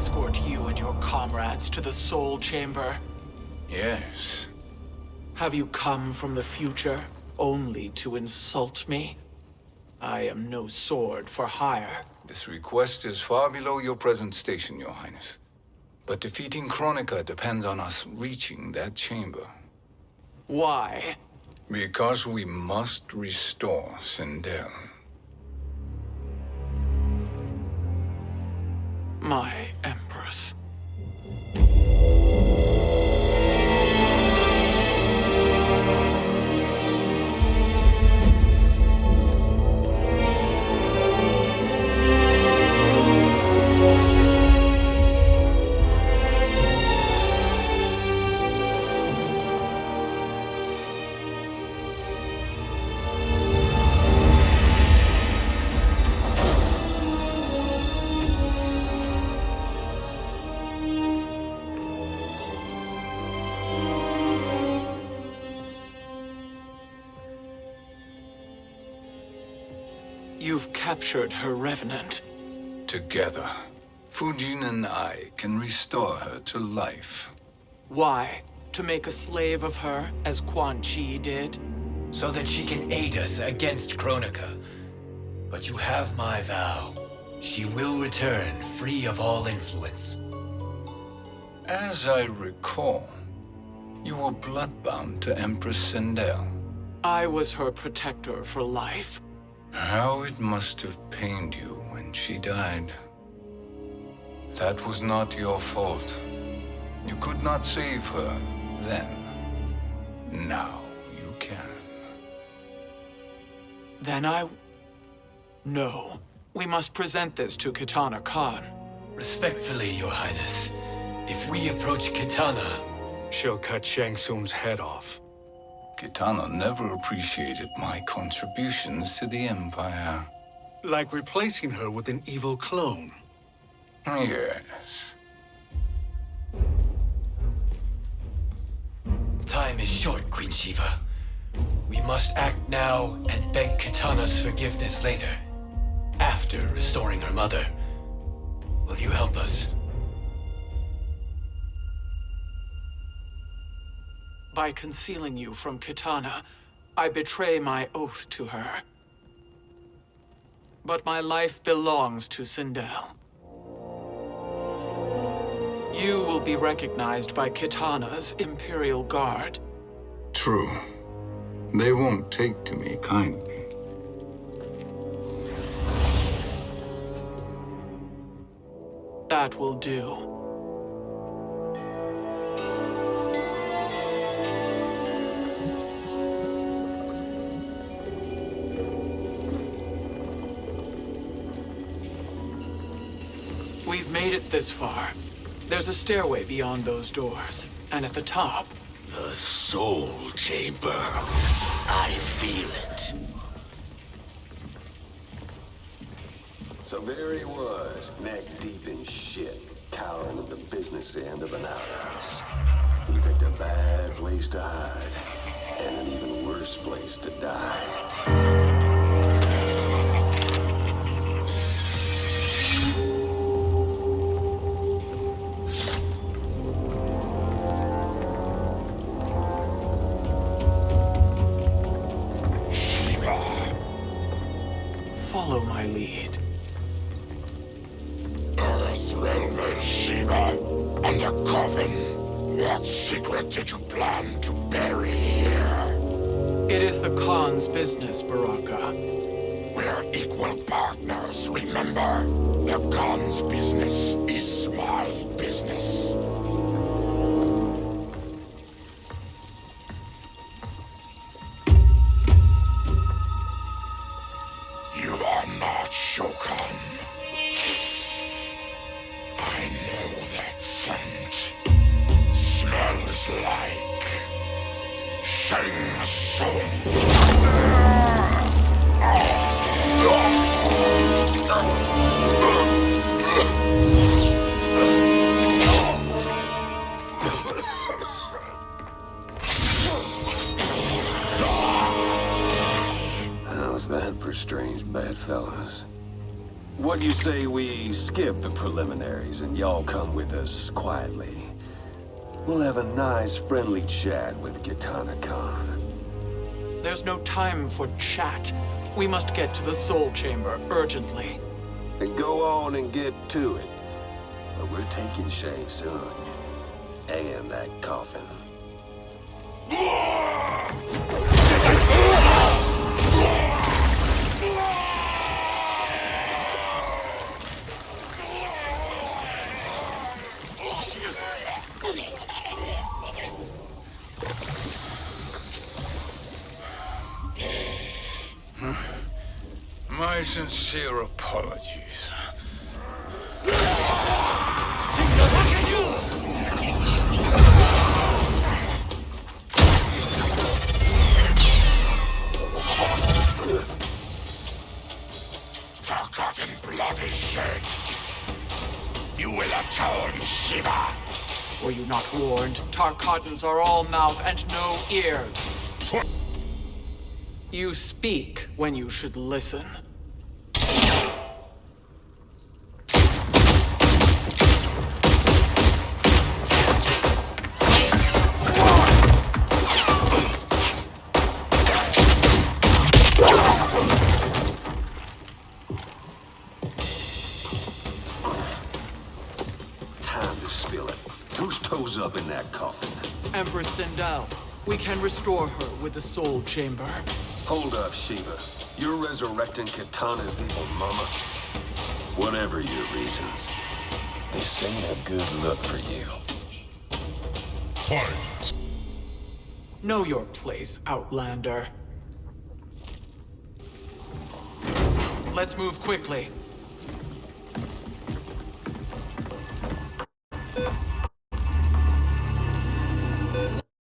escort you and your comrades to the Soul Chamber? Yes. Have you come from the future only to insult me? I am no sword for hire. This request is far below your present station, Your Highness. But defeating Kronika depends on us reaching that chamber. Why? Because we must restore Sindel. My Empress. You've captured her revenant. Together, Fujin and I can restore her to life. Why? To make a slave of her, as Quan Chi did? So that she can aid us against Kronika. But you have my vow. She will return free of all influence. As I recall, you were bloodbound to Empress Sindel. I was her protector for life. How it must have pained you when she died. That was not your fault. You could not save her then. Now you can. Then No. We must present this to Kitana Khan. Respectfully, Your Highness, if we approach Kitana, she'll cut Shang Tsung's head off. Kitana never appreciated my contributions to the Empire. Like replacing her with an evil clone. Yes. Time is short, Queen Shiva. We must act now and beg Kitana's forgiveness later, after restoring her mother. Will you help us? By concealing you from Kitana, I betray my oath to her. But my life belongs to Sindel. You will be recognized by Kitana's Imperial Guard. True. They won't take to me kindly. That will do. We've made it this far. There's a stairway beyond those doors, and at the top... The Soul Chamber. I feel it. So there he was, neck deep in shit, cowering at the business end of an outhouse. He picked a bad place to hide, and an even worse place to die. Follow my lead. Earthrealmer Shiva, and a coven. What secret did you plan to bury here? It is the Khan's business, Baraka. We're equal partners, remember? The Khan's business is my business. You are not Shokan. I know that scent. Smells like Shang Tsung. About you say we skip the preliminaries and y'all come with us quietly. We'll have a nice, friendly chat with Kitana Khan. There's no time for chat. We must get to the Soul Chamber urgently. Then go on and get to it. But we're taking Shang Tsung. And that coffin. My sincere apologies. Forgotten blood is shed. You will atone, Shiva. Were you not warned? Tarkatans are all mouth and no ears. You speak when you should listen. Time to spill it. Whose toes up in that coffin? Empress Sindel, we can restore her with the Soul Chamber. Hold up, Shiva. You're resurrecting Kitana's evil mama? Whatever your reasons, this ain't a good look for you. Fight! Know your place, Outlander. Let's move quickly.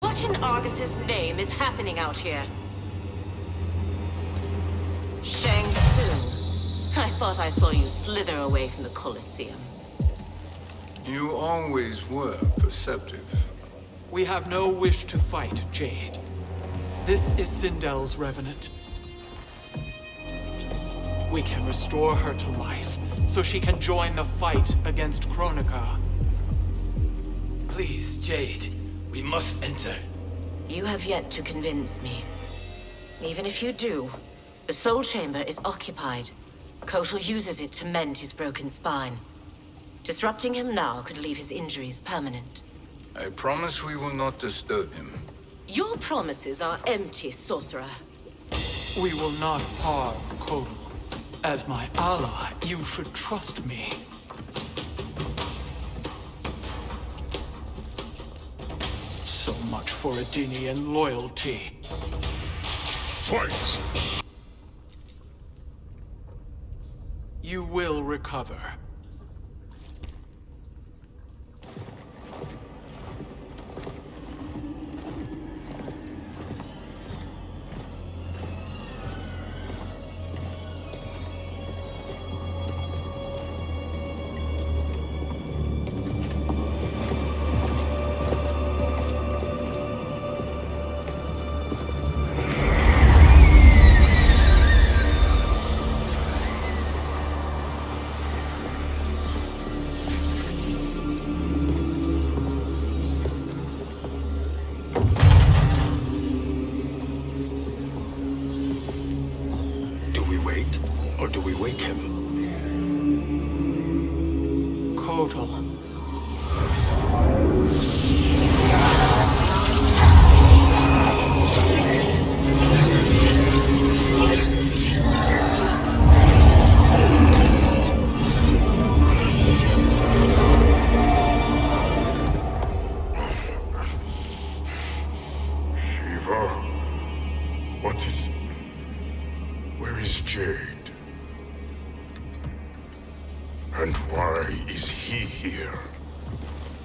What in Argus's name is happening out here? Shang Tsung. I thought I saw you slither away from the Colosseum. You always were perceptive. We have no wish to fight, Jade. This is Sindel's revenant. We can restore her to life, so she can join the fight against Kronika. Please, Jade, we must enter. You have yet to convince me. Even if you do, the Soul Chamber is occupied. Kotal uses it to mend his broken spine. Disrupting him now could leave his injuries permanent. I promise we will not disturb him. Your promises are empty, sorcerer. We will not harm Kotal. As my ally, you should trust me. So much for Adenian loyalty. Fight! You will recover. Or do we wake him? Kotal. Shiva? What is... Where is Jade? And why is he here?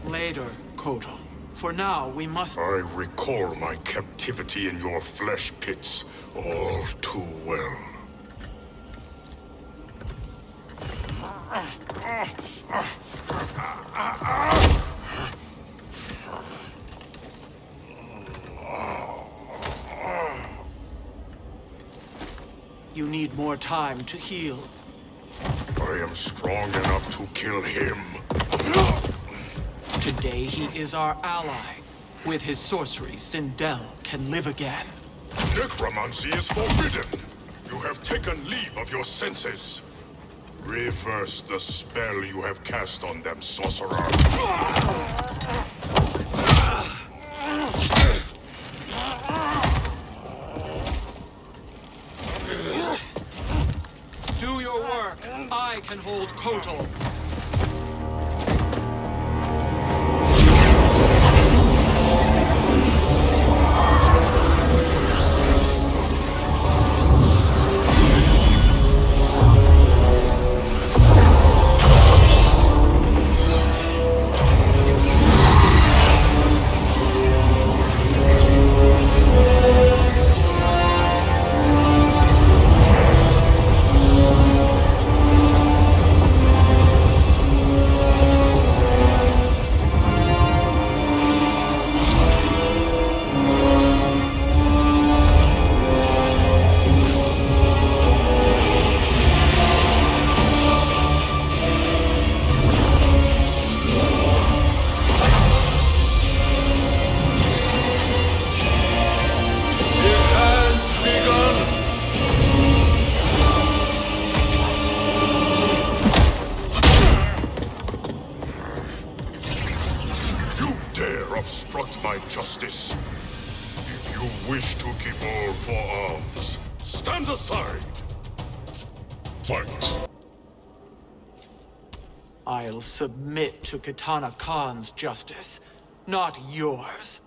Later, Kotal. For now, we must... I recall my captivity in your flesh pits all too well. You need more time to heal. I am strong enough to kill him. Today he is our ally. With his sorcery, Sindel can live again. Necromancy is forbidden. You have taken leave of your senses. Reverse the spell you have cast on them, sorcerer. Do your work. I can hold Kotal. Obstruct my justice. If you wish to keep all four arms, stand aside. Fight. I'll submit to Katana Khan's justice, not yours.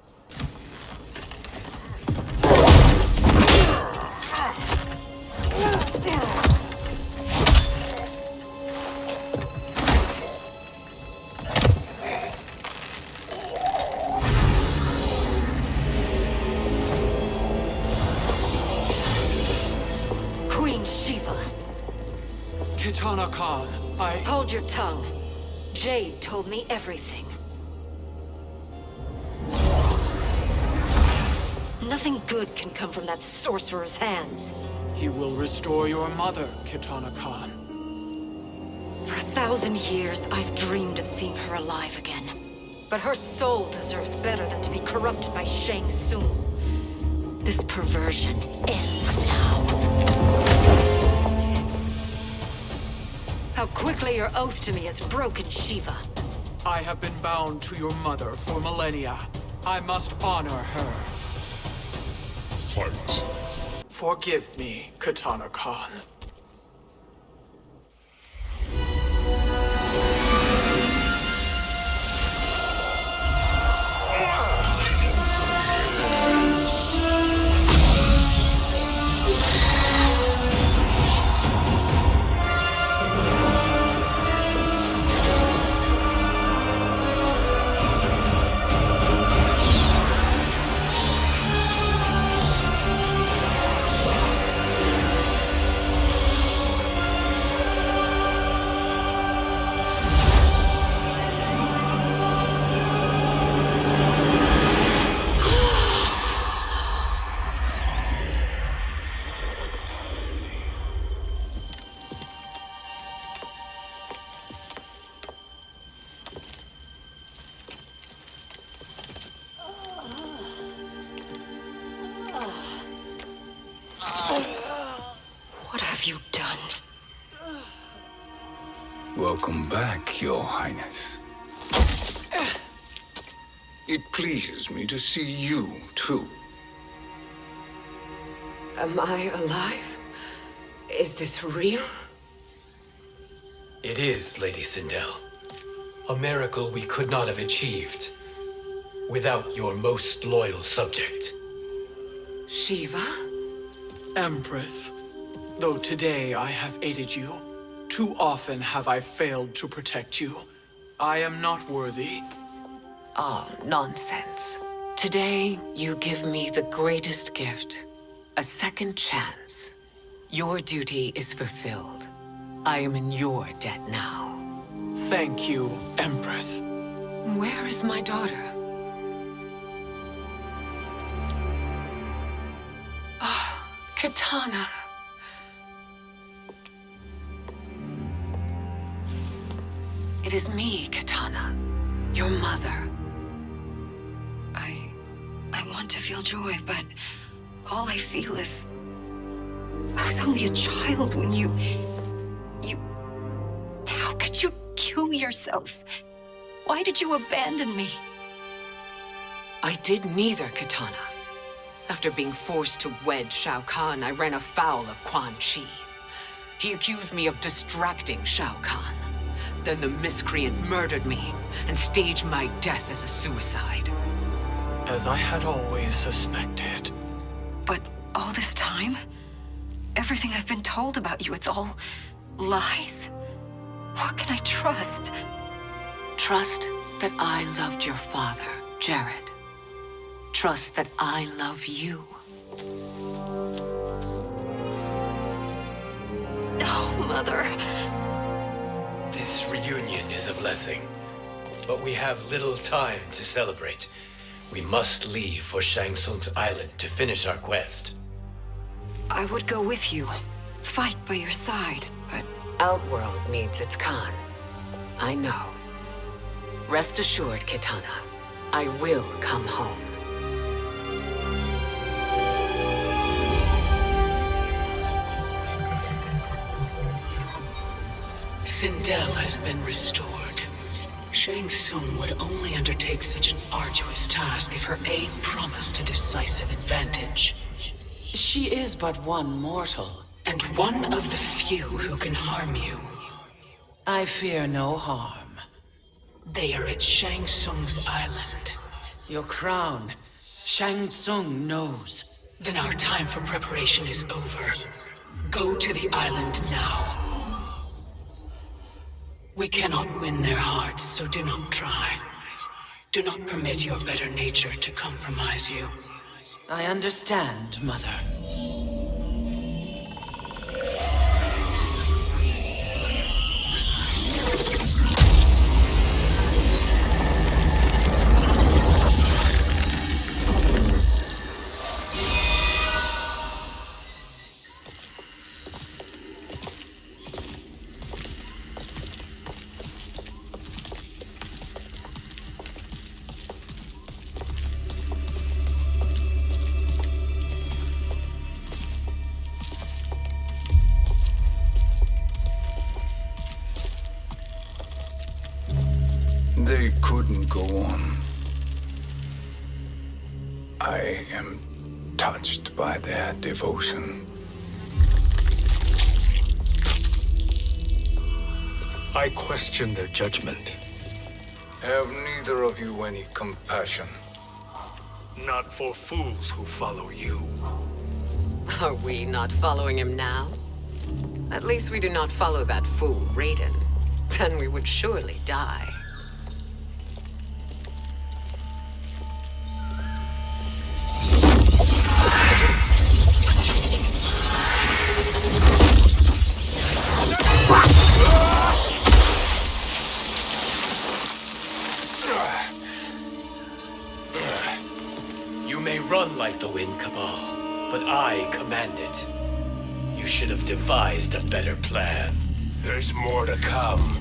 Queen Shiva. Katana Khan, Hold your tongue. Jade told me everything. Nothing good can come from that sorcerer's hands. He will restore your mother, Katana Khan. For 1,000 years, I've dreamed of seeing her alive again. But her soul deserves better than to be corrupted by Shang Tsung. This perversion ends now. How quickly your oath to me has broken, Shiva. I have been bound to your mother for millennia. I must honor her. Fight. Forgive me, Katana Khan. What have you done? Welcome back, Your Highness. It pleases me to see you, too. Am I alive? Is this real? It is, Lady Sindel. A miracle we could not have achieved without your most loyal subject. Shiva? Empress, though today I have aided you, too often have I failed to protect you. I am not worthy. Oh, nonsense. Today, you give me the greatest gift. A second chance. Your duty is fulfilled. I am in your debt now. Thank you, Empress. Where is my daughter? Ah, Katana. It is me, Kitana. Your mother. I want to feel joy, but all I feel is... I was only a child when you... How could you kill yourself? Why did you abandon me? I did neither, Kitana. After being forced to wed Shao Kahn, I ran afoul of Quan Chi. He accused me of distracting Shao Kahn. Then the miscreant murdered me and staged my death as a suicide. As I had always suspected. But all this time? Everything I've been told about you, it's all lies? What can I trust? Trust that I loved your father, Jared. Trust that I love you. No, Mother. This reunion is a blessing, but we have little time to celebrate. We must leave for Shang Tsung's island to finish our quest. I would go with you. Fight by your side. But Outworld needs its Khan. I know. Rest assured, Kitana. I will come home. Sindel has been restored. Shang Tsung would only undertake such an arduous task if her aid promised a decisive advantage. She is but one mortal, and one of the few who can harm you. I fear no harm. They are at Shang Tsung's island. Your crown, Shang Tsung knows. Then our time for preparation is over. Go to the island now. We cannot win their hearts, so do not try. Do not permit your better nature to compromise you. I understand, Mother. They couldn't go on. I am touched by their devotion. I question their judgment. Have neither of you any compassion? Not for fools who follow you. Are we not following him now? At least we do not follow that fool, Raiden. Then we would surely die. You may run like the wind, Cabal, but I command it. You should have devised a better plan. There's more to come.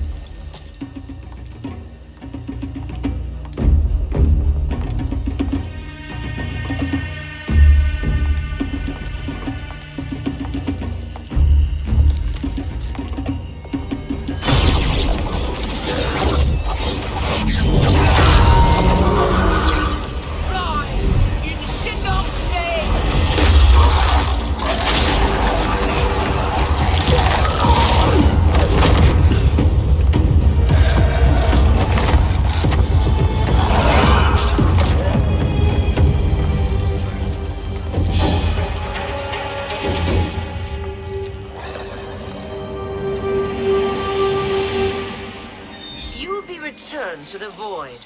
Return to the void.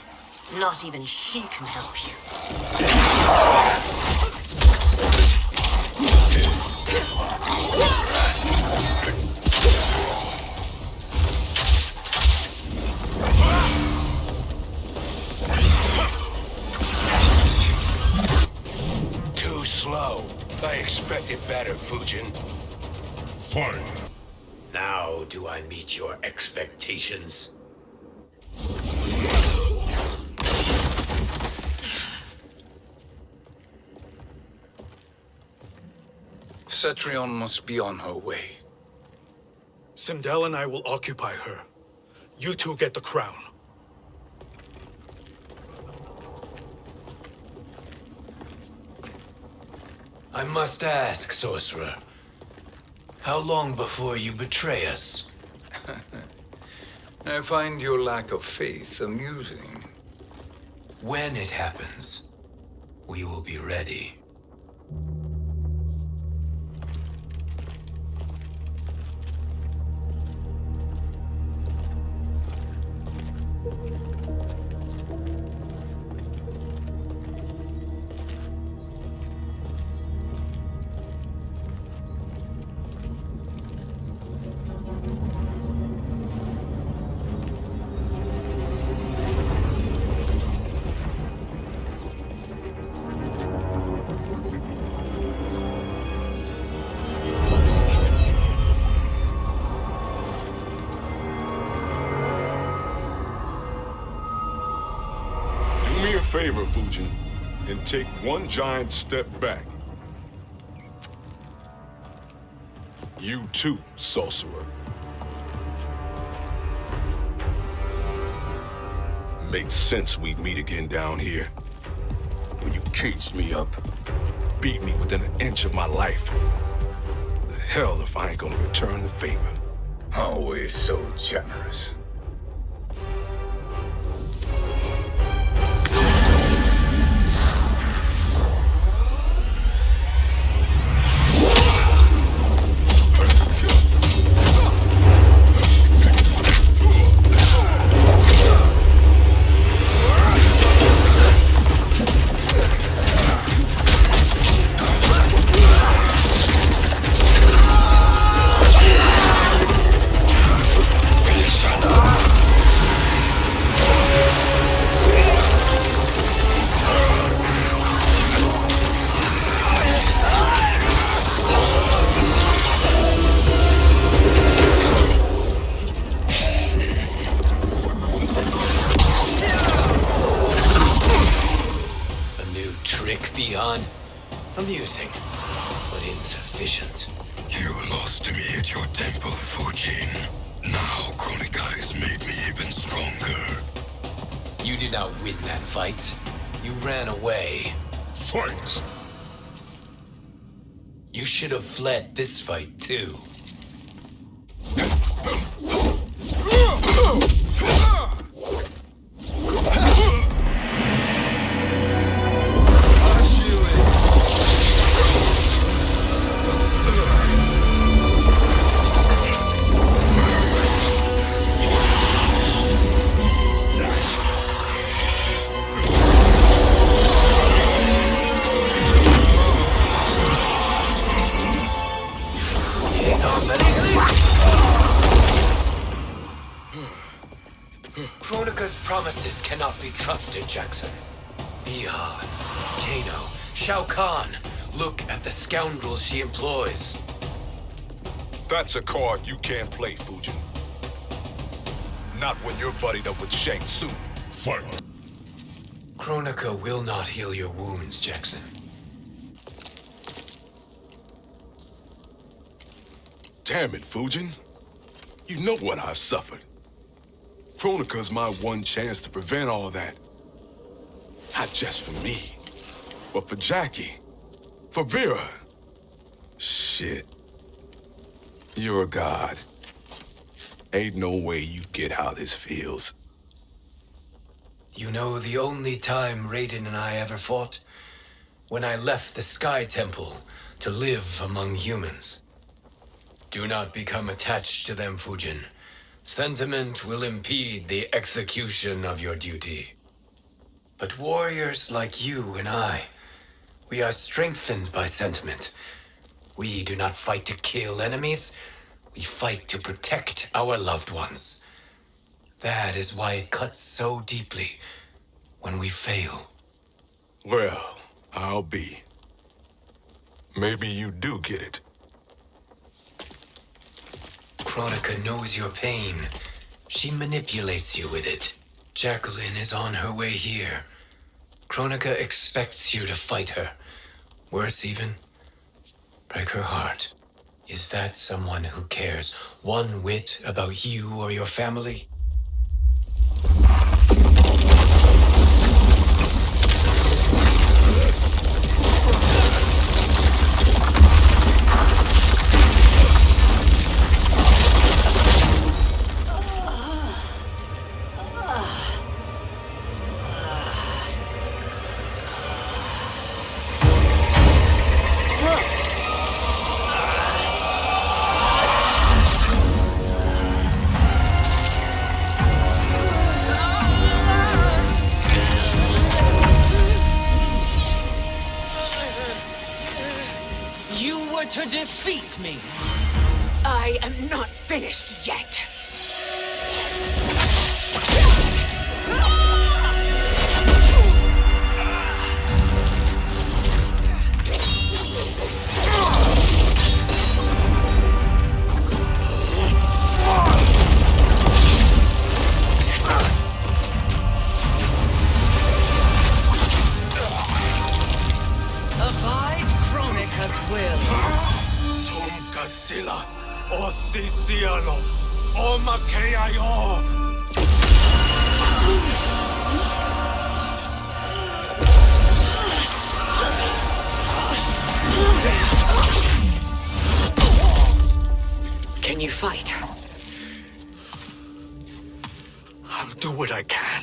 Not even she can help you. Too slow. I expected better, Fujin. Fine. Now do I meet your expectations? Cetrion must be on her way. Sindel and I will occupy her. You two get the crown. I must ask, sorcerer. How long before you betray us? I find your lack of faith amusing. When it happens, we will be ready. Favor, Fujin, and take one giant step back. You too, sorcerer. Makes sense we'd meet again down here. When you caged me up, beat me within an inch of my life. The hell if I ain't gonna return the favor. Always so generous. Amusing, but insufficient. You lost to me at your temple, Fujin. Now Kronika has made me even stronger. You did not win that fight. You ran away. Fight! You should have fled this fight, too. Kronika's promises cannot be trusted, Jackson. Bihan, Kano, Shao Kahn. Look at the scoundrels she employs. That's a card you can't play, Fujin. Not when you're buddied up with Shang Tsung. Fight! Kronika will not heal your wounds, Jackson. Damn it, Fujin. You know what I've suffered. Kronika's my one chance to prevent all that. Not just for me, but for Jackie, for Vera. Shit. You're a god. Ain't no way you get how this feels. You know the only time Raiden and I ever fought? When I left the Sky Temple to live among humans. Do not become attached to them, Fujin. Sentiment will impede the execution of your duty. But warriors like you and I, we are strengthened by sentiment. We do not fight to kill enemies. We fight to protect our loved ones. That is why it cuts so deeply when we fail. Well, I'll be. Maybe you do get it. Kronika knows your pain. She manipulates you with it. Jacqueline is on her way here. Kronika expects you to fight her. Worse even, break her heart. Is that someone who cares one whit about you or your family? To defeat me. I am not finished yet. Abide Kronika's will. Sila, o Siciano, o Mk11. Can you fight? I'll do what I can.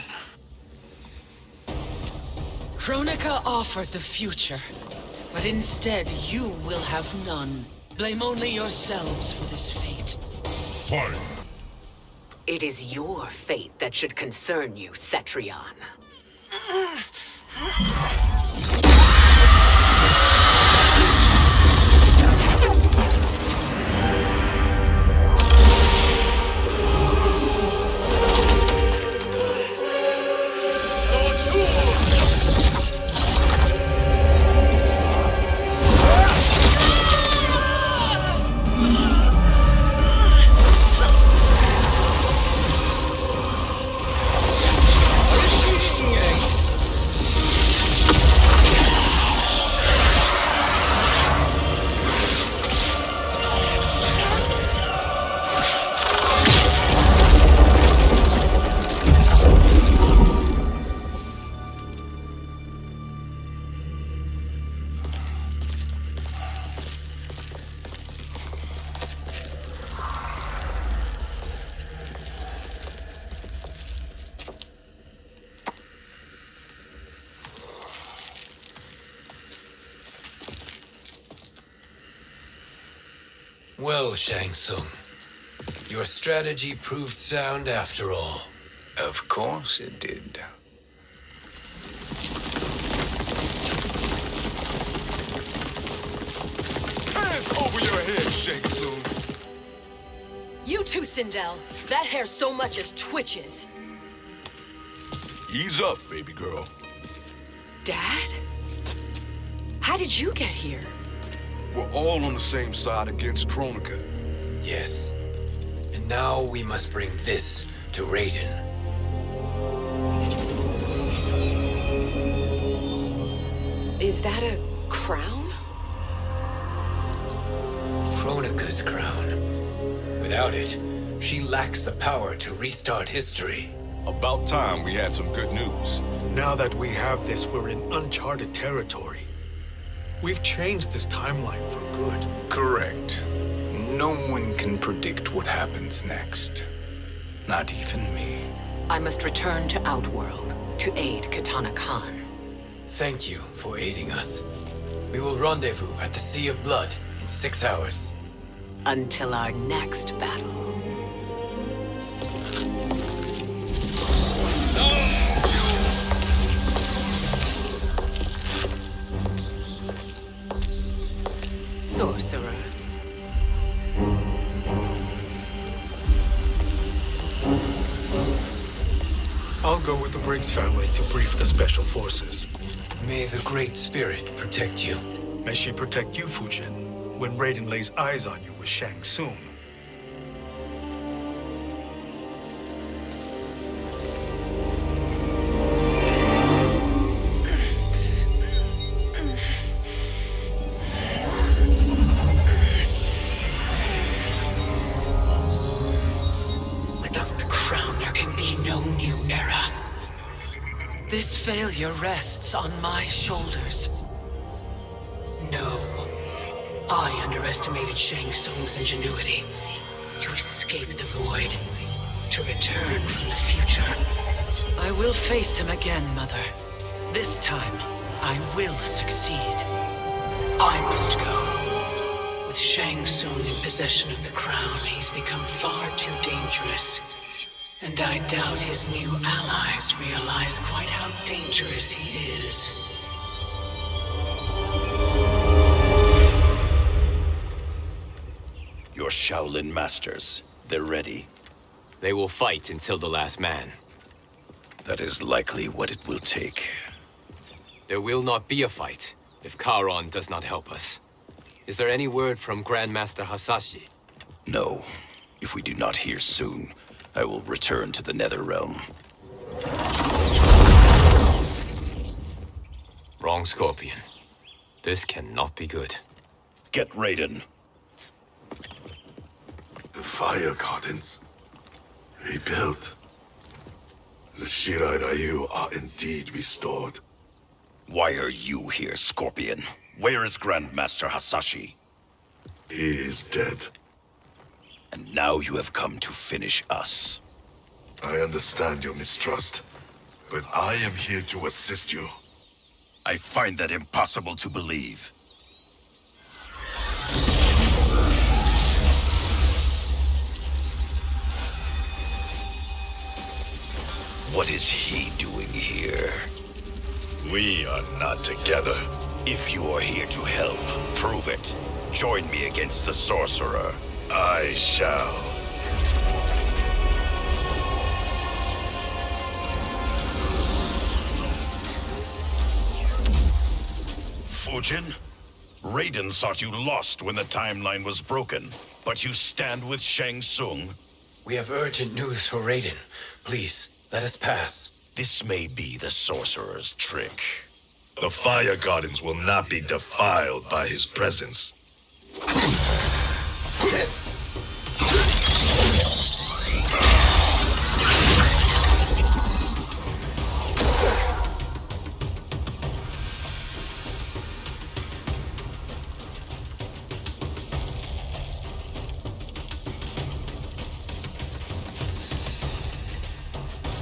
Kronika offered the future, but instead you will have none. Blame only yourselves for this fate. Fine. It is your fate that should concern you, Cetrion. Well, Shang Tsung, your strategy proved sound after all. Of course it did. Hands over your head, Shang Tsung. You too, Sindel. That hair so much as twitches. Ease up, baby girl. Dad? How did you get here? We're all on the same side against Kronika. Yes. And now we must bring this to Raiden. Is that a crown? Kronika's crown. Without it, she lacks the power to restart history. About time we had some good news. Now that we have this, we're in uncharted territory. We've changed this timeline for good. Correct. No one can predict what happens next. Not even me. I must return to Outworld to aid Kitana Khan. Thank you for aiding us. We will rendezvous at the Sea of Blood in 6 hours. Until our next battle. Sorcerer. I'll go with the Briggs family to brief the Special Forces. May the Great Spirit protect you. May she protect you, Fujin, when Raiden lays eyes on you with Shang Tsung. no new era. This failure rests on my shoulders. No. I underestimated Shang Tsung's ingenuity. To escape the void. To return from the future. I will face him again, Mother. This time, I will succeed. I must go. With Shang Tsung in possession of the crown, he's become far too dangerous. And I doubt his new allies realize quite how dangerous he is. Your Shaolin masters, they're ready. They will fight until the last man. That is likely what it will take. There will not be a fight if Charon does not help us. Is there any word from Grandmaster Hasashi? No. If we do not hear soon, I will return to the Netherrealm. Wrong, Scorpion. This cannot be good. Get Raiden. The Fire Gardens. Rebuilt. The Shirai Ryu are indeed restored. Why are you here, Scorpion? Where is Grandmaster Hasashi? He is dead. And now you have come to finish us. I understand your mistrust, but I am here to assist you. I find that impossible to believe. What is he doing here? We are not together. If you are here to help, prove it. Join me against the sorcerer. I shall. Fujin? Raiden thought you lost when the timeline was broken, but you stand with Shang Tsung. We have urgent news for Raiden. Please, let us pass. This may be the sorcerer's trick. The Fire Gardens will not be defiled by his presence.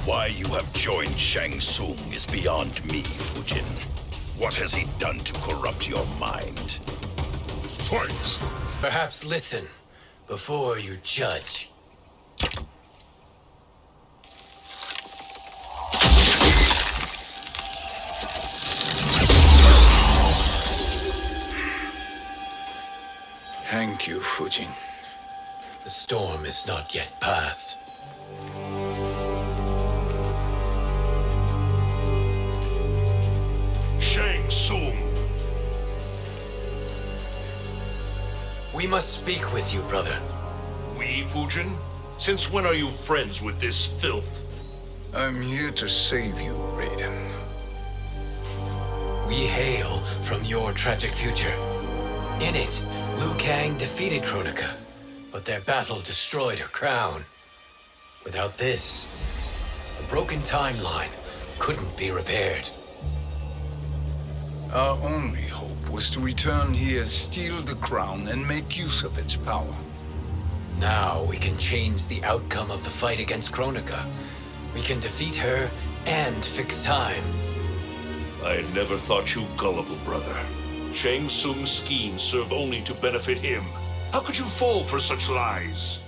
Why you have joined Shang Tsung is beyond me, Fujin. What has he done to corrupt your mind? Fight! Perhaps listen before you judge. Thank you, Fujin. The storm is not yet past. Shang Tsung! We must speak with you, brother. We, Fujin? Since when are you friends with this filth? I'm here to save you, Raiden. We hail from your tragic future. In it, Liu Kang defeated Kronika, but their battle destroyed her crown. Without this, the broken timeline couldn't be repaired. Our only hope was to return here, steal the crown, and make use of its power. Now we can change the outcome of the fight against Kronika. We can defeat her and fix time. I had never thought you gullible, brother. Shang Tsung's schemes serve only to benefit him. How could you fall for such lies?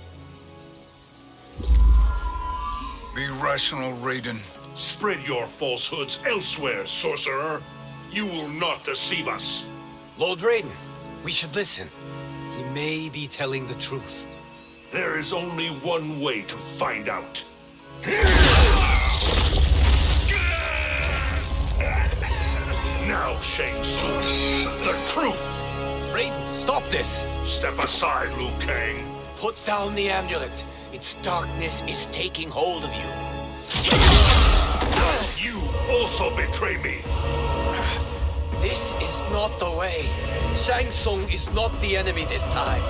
Be rational, Raiden. Spread your falsehoods elsewhere, sorcerer. You will not deceive us. Lord Raiden, we should listen. He may be telling the truth. There is only one way to find out. Now, Shang Tsung, the truth! Raiden, stop this! Step aside, Liu Kang. Put down the amulet. Its darkness is taking hold of you. You also betray me. This is not the way. Shang Tsung is not the enemy this time.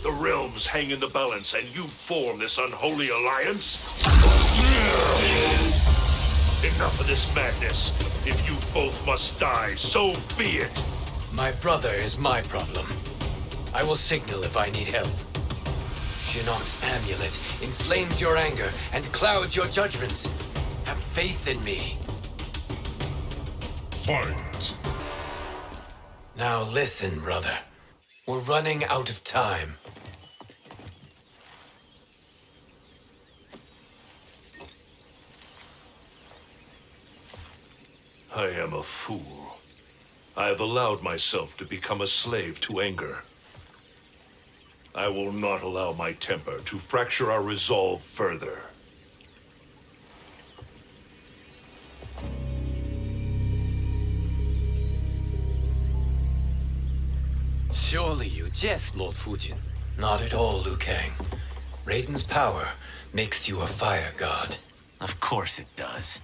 The realms hang in the balance, and you form this unholy alliance? Enough of this madness. If you both must die, so be it. My brother is my problem. I will signal if I need help. Shinnok's amulet inflames your anger and clouds your judgments. Have faith in me. Fight. Now listen, brother. We're running out of time. I am a fool. I have allowed myself to become a slave to anger. I will not allow my temper to fracture our resolve further. Surely you jest, Lord Fujin. Not at all, Liu Kang. Raiden's power makes you a fire god. Of course it does.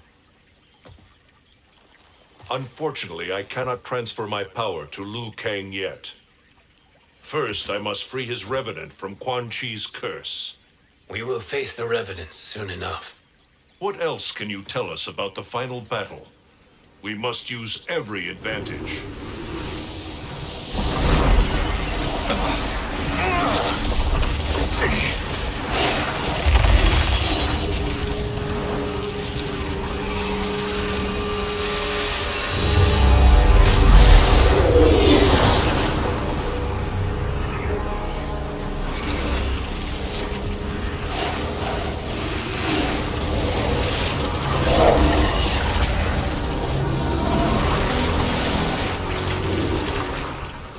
Unfortunately, I cannot transfer my power to Liu Kang yet. First, I must free his revenant from Quan Chi's curse. We will face the revenants soon enough. What else can you tell us about the final battle? We must use every advantage.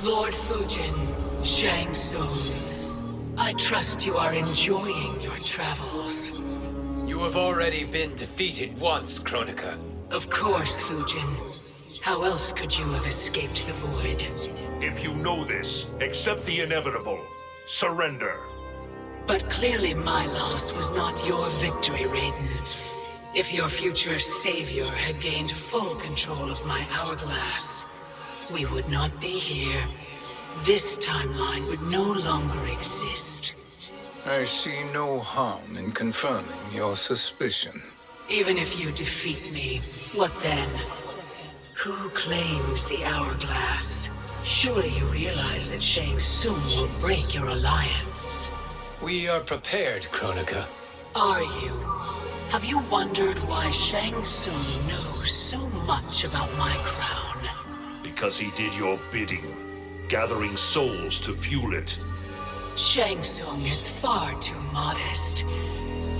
Lord Fujin, Shang Tsung, I trust you are enjoying your travels. You have already been defeated once, Kronika. Of course, Fujin. How else could you have escaped the void? If you know this, accept the inevitable. Surrender. But clearly my loss was not your victory, Raiden. If your future savior had gained full control of my hourglass, we would not be here. This timeline would no longer exist. I see no harm in confirming your suspicion. Even if you defeat me, what then? Who claims the hourglass? Surely you realize that Shang Tsung will break your alliance. We are prepared, Kronika. Are you? Have you wondered why Shang Tsung knows so much about my crown? Because he did your bidding, gathering souls to fuel it. Shang Tsung is far too modest.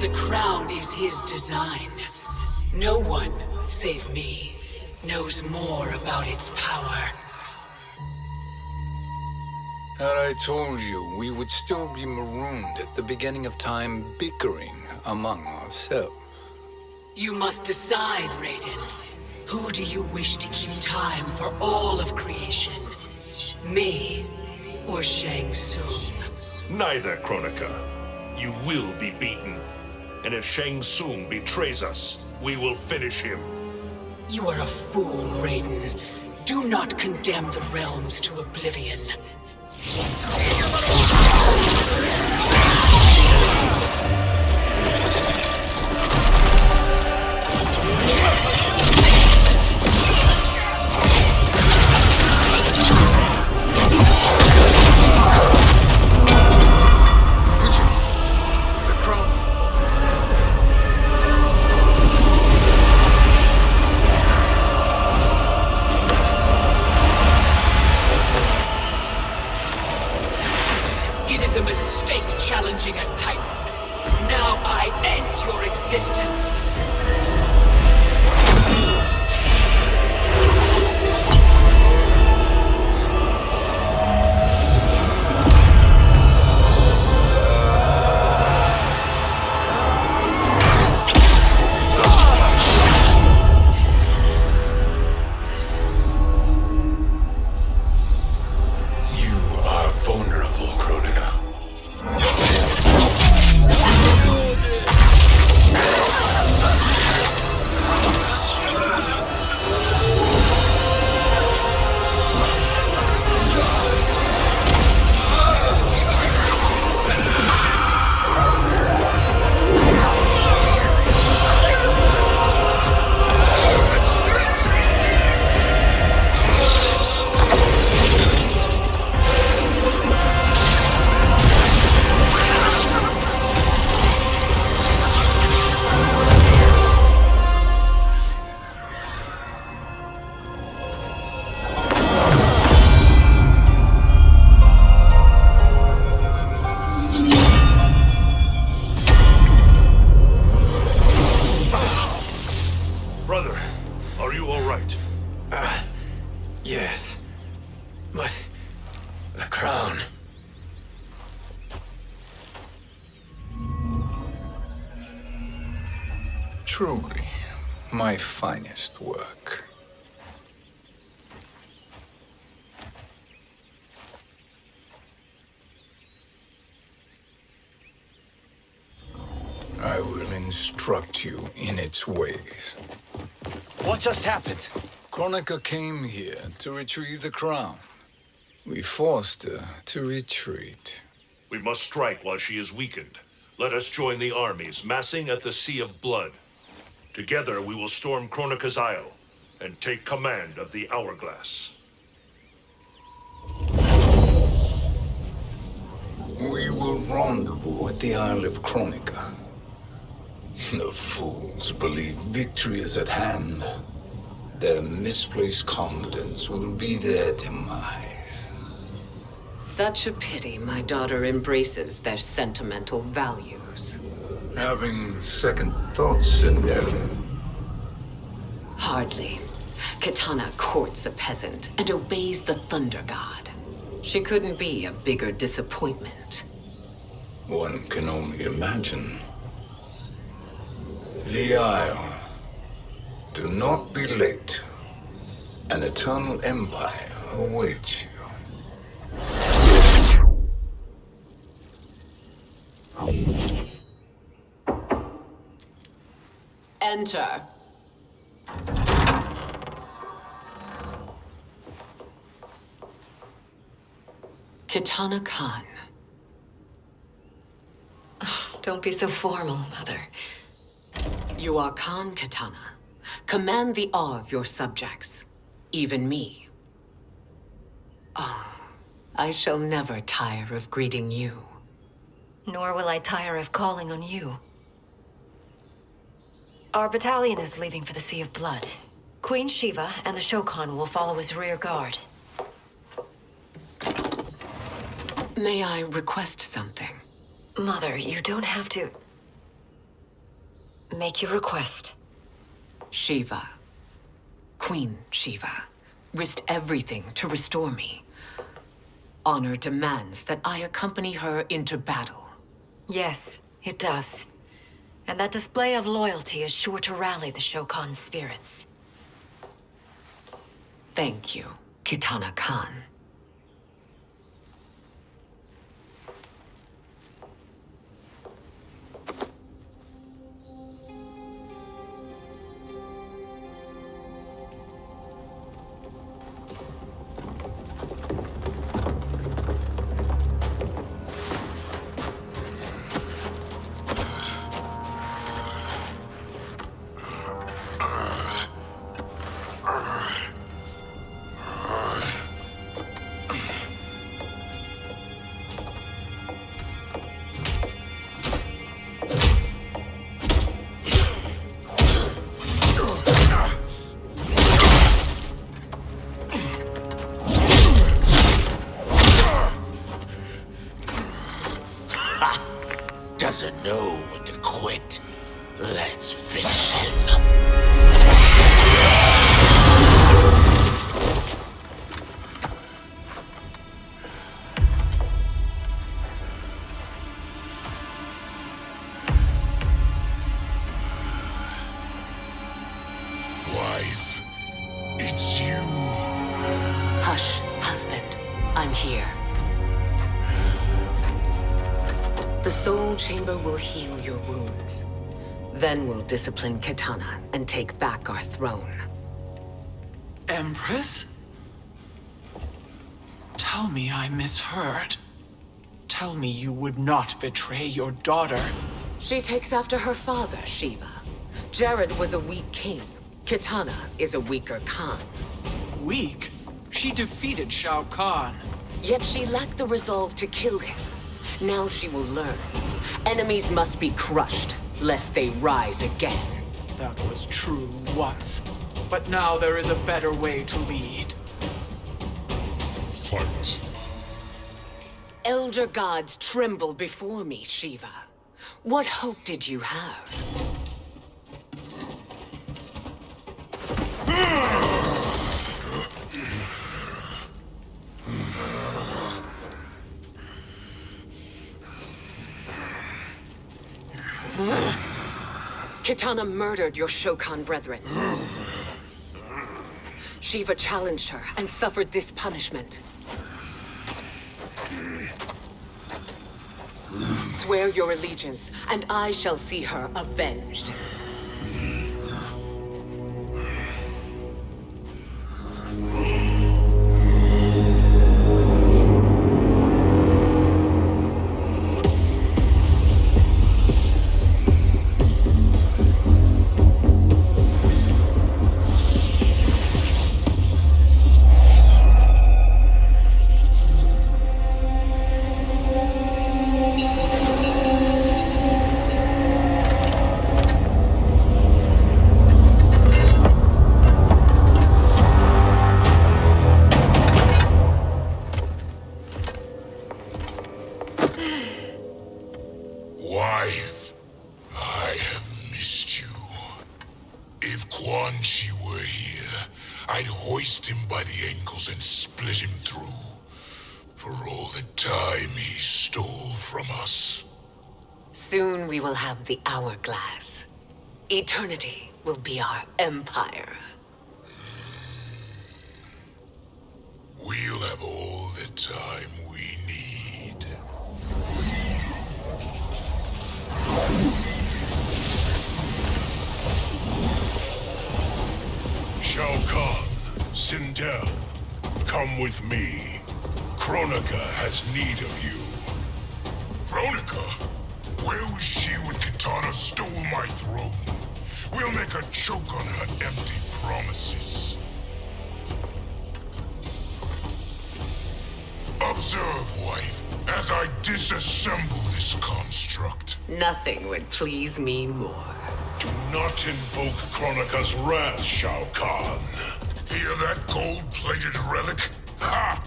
The crown is his design. No one, save me, knows more about its power. Had I told you, we would still be marooned at the beginning of time, bickering among ourselves. You must decide, Raiden. Who do you wish to keep time for all of creation? Me or Shang Tsung? Neither, Kronika. You will be beaten. And if Shang Tsung betrays us, we will finish him. You are a fool, Raiden. Do not condemn the realms to oblivion. It is a mistake challenging a Titan. Now I end your existence. Vulnerable, Kronika. Truly, my finest work. I will instruct you in its ways. What just happened? Kronika came here to retrieve the crown. We forced her to retreat. We must strike while she is weakened. Let us join the armies, massing at the Sea of Blood. Together we will storm Kronika's Isle and take command of the Hourglass. We will rendezvous at the Isle of Kronika. The fools believe victory is at hand. Their misplaced confidence will be their demise. Such a pity my daughter embraces their sentimental values. Having second thoughts in them. Hardly. Kitana courts a peasant and obeys the Thunder God. She couldn't be a bigger disappointment. One can only imagine. The Isle. Do not be late. An eternal empire awaits you. Enter. Kitana Khan. Don't be so formal, Mother. You are Khan Kitana. Command the awe of your subjects. Even me. Oh, I shall never tire of greeting you. Nor will I tire of calling on you. Our battalion is leaving for the Sea of Blood. Queen Shiva and the Shokan will follow as rear guard. May I request something? Mother, you don't have to... make your request. Shiva. Queen Shiva. Risked everything to restore me. Honor demands that I accompany her into battle. Yes, it does. And that display of loyalty is sure to rally the Shokan's spirits. Thank you, Kitana Khan. Doesn't know when to quit. Let's finish him. Wife, it's you. Hush, husband. I'm here. The Soul Chamber will heal your wounds. Then we'll discipline Kitana and take back our throne. Empress? Tell me I misheard. Tell me you would not betray your daughter. She takes after her father, Shiva. Jared was a weak king. Kitana is a weaker Khan. Weak? She defeated Shao Kahn. Yet she lacked the resolve to kill him. Now she will learn. Enemies must be crushed, lest they rise again. That was true once. But now there is a better way to lead. Fight. Elder gods tremble before me, Shiva. What hope did you have? Kitana murdered your Shokan brethren. Shiva challenged her and suffered this punishment. Swear your allegiance, and I shall see her avenged. Wife, I have missed you. If Quan Chi were here, I'd hoist him by the ankles and split him through. For all the time he stole from us. Soon we will have the hourglass. Eternity will be our empire. We'll have all the time we need. Shao Kahn, Sindel, come with me. Kronika has need of you. Kronika? Where was she when Kitana stole my throne? We'll make her choke on her empty promises. Observe, wife, as I disassemble this construct. Nothing would please me more. Do not invoke Kronika's wrath, Shao Kahn. Hear that gold-plated relic? Ha!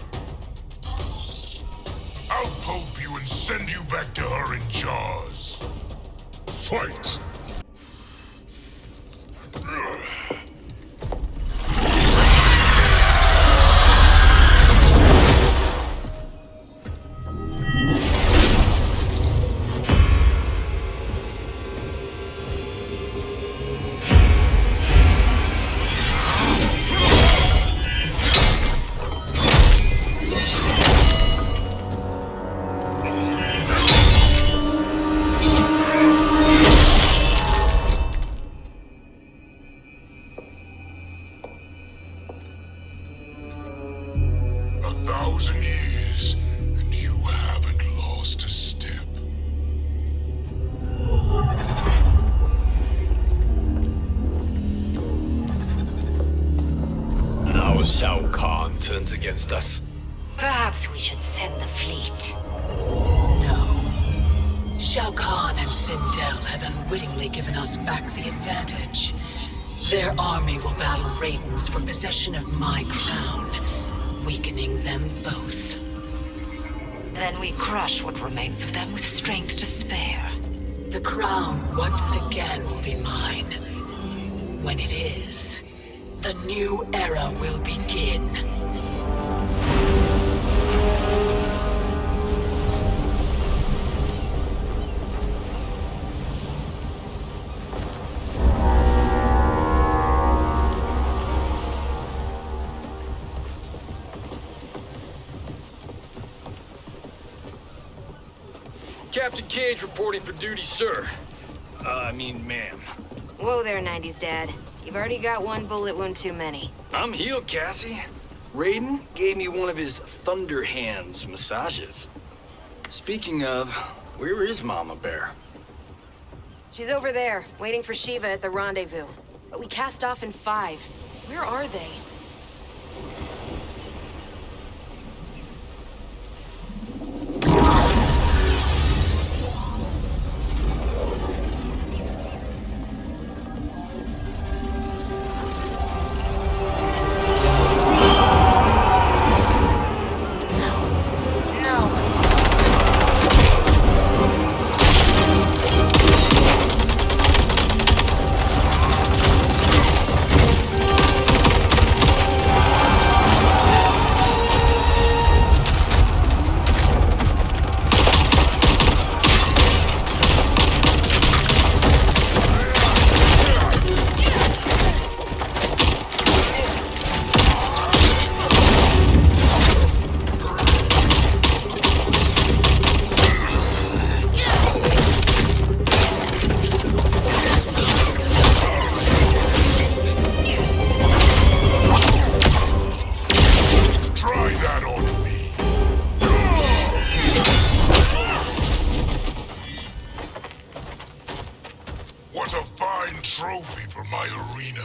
I'll pulp you and send you back to her in jars. Fight! Shao Kahn turns against us. Perhaps we should send the fleet. No. Shao Kahn and Sindel have unwittingly given us back the advantage. Their army will battle Raidens for possession of my crown, weakening them both. Then we crush what remains of them with strength to spare. The crown once again will be mine. When it is, the new era will begin. Captain Cage reporting for duty, sir. Ma'am. Whoa there, 90s Dad. You've already got one bullet wound too many. I'm healed, Cassie. Raiden gave me one of his Thunder Hands massages. Speaking of, where is Mama Bear? She's over there, waiting for Shiva at the rendezvous. But we cast off in 5. Where are they? What a fine trophy for my arena.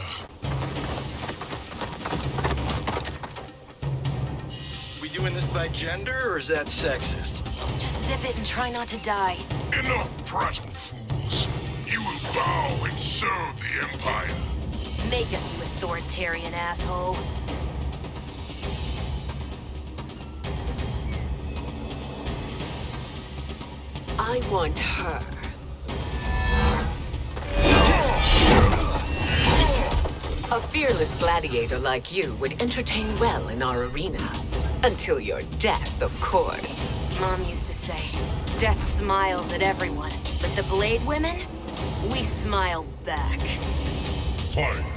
We doing this by gender, or is that sexist? Just zip it and try not to die. Enough prattle, fools. You will bow and serve the Empire. Make us, you authoritarian asshole. I want her. A fearless gladiator like you would entertain well in our arena. Until your death, of course. Mom used to say, death smiles at everyone, but the Blade Women, we smile back. Fine.